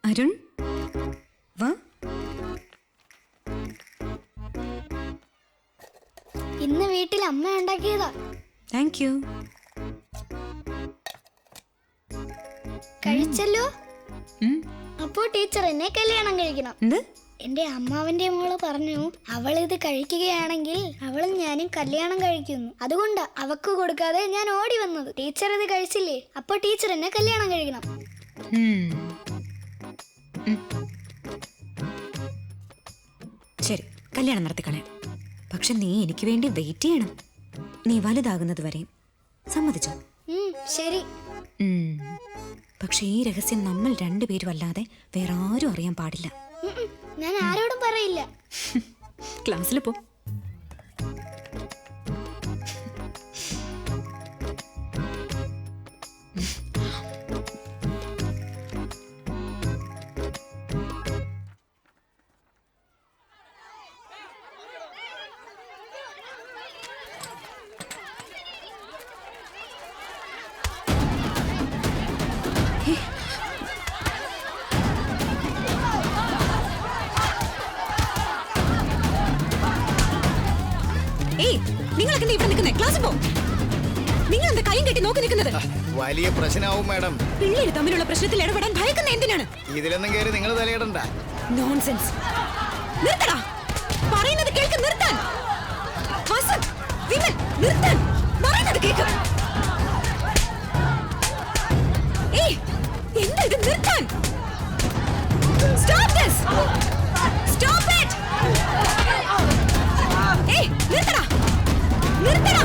അരുൺ വാ. ഇന്ന് വീട്ടിൽ അമ്മ ഉണ്ടാക്കിയതാ. Thank you. കഴിച്ചല്ലോ. അപ്പോ ടീച്ചർ എന്നെ കല്യാണം കഴിക്കണം. എന്ത്? എന്റെ അമ്മാവന്റെ മോള് പറഞ്ഞു അവളിത് കഴിക്കുകയാണെങ്കിൽ അവളും ഞാനും കല്യാണം കഴിക്കുന്നു. അതുകൊണ്ടാ അവക്ക് കൊടുക്കാതെ ഞാൻ ഓടി വന്നത്. ടീച്ചർ ഇത് കഴിച്ചില്ലേ, അപ്പൊ ടീച്ചർ എന്നെ കല്യാണം കഴിക്കണം. ശരി, കല്യാണം നടത്തിക്കളയാം. പക്ഷെ നീ എനിക്ക് വേണ്ടി വെയിറ്റ് ചെയ്യണം. നീ വലുതാകുന്നത് വരെയും. സമ്മതിച്ചോ? ശരി. പക്ഷെ ഈ രഹസ്യം നമ്മൾ രണ്ടുപേരും അല്ലാതെ വേറെ ആരും അറിയാൻ പാടില്ല. ഞാൻ ആരോടും പറയില്ല. ക്ലാസ്സിൽ പോ. നിങ്ങളൊക്കെ ഇവിടെ നിൽക്കുന്നേ? ക്ലാസ്സിൽ പോ. നിങ്ങൾ എന്താ കൈയും കെട്ടി നോക്കി നിൽക്കുന്നത്? വലിയ പ്രശ്നമാവും മാഡം. പിള്ളേര് തമ്മിലുള്ള പ്രശ്നത്തിൽ ഇടപെടാൻ ഭയക്കുന്ന എന്തിനാണ്? ഇതിലൊന്നും കയറി നിങ്ങൾ തലയിടണ്ട. നോൺസെൻസ്. നിർത്തടാ, പറയുന്നത് കേൾക്ക്. നിർത്താൻ. വസന്ത്, വിമൽ, നിർത്താൻ. പറയുന്നത് കേൾക്ക്. എന്താ ഇത്? നിർത്താൻ. Stop this. Stop it. നിർത്തടാ, നിർത്തടാ.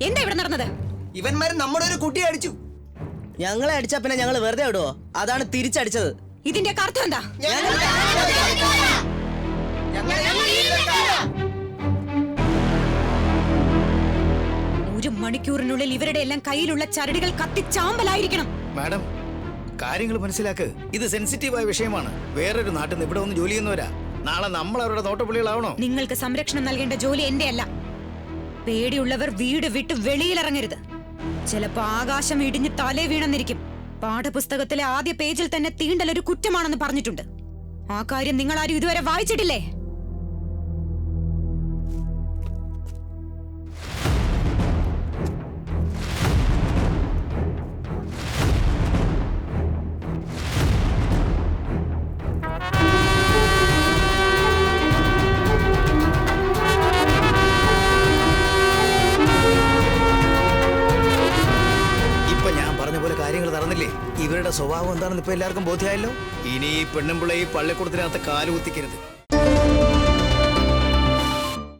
എന്താ ഇവിടെ നടന്നത്? ഇവന്മാര് നമ്മുടെ ഒരു കുട്ടിയെ അടിച്ചു. ഞങ്ങളെ അടിച്ചാ പിന്നെ ഞങ്ങൾ വെറുതെ വിടുവോ? അതാണ് തിരിച്ചടിച്ചത്. ഇതിന്റെ അർത്ഥം എന്താ? ഒരു മണിക്കൂറിനുള്ളിൽ ഇവരുടെ എല്ലാം കയ്യിലുള്ള ചരടുകൾ കത്തിച്ചാമ്പലായിരിക്കണം. മാഡം, കാര്യങ്ങൾ മനസ്സിലാക്ക്. ഇത് സെൻസിറ്റീവായ വിഷയമാണ്. വേറൊരു നാട്ടിൽ നിന്ന് ഇവിടെ ഒന്ന് ജോലി ചെയ്യുന്നവരാ. നാളെ നമ്മൾ അവരുടെ നോട്ടപ്പുള്ളികളാവണോ? നിങ്ങൾക്ക് സംരക്ഷണം നൽകേണ്ട ജോലി എന്റെ അല്ല. പേടിയുള്ളവർ വീട് വിട്ട് വെളിയിലിറങ്ങരുത്. ചിലപ്പോ ആകാശം ഇടിഞ്ഞ് തലേ വീണെന്നിരിക്കും. പാഠപുസ്തകത്തിലെ ആദ്യ പേജിൽ തന്നെ തീണ്ടൽ ഒരു കുറ്റമാണെന്ന് പറഞ്ഞിട്ടുണ്ട്. ആ കാര്യം നിങ്ങൾ ആരും ഇതുവരെ വായിച്ചിട്ടില്ലേ? ഇവരുടെ സ്വഭാവം എന്താണെന്ന് ഇപ്പൊ എല്ലാവർക്കും ബോധ്യമായല്ലോ. ഇനി ഈ പെണ്ണുമ്പിള്ള ഈ പള്ളിക്കൂടത്തിനകത്ത് കാലുകുത്തിക്കരുത്.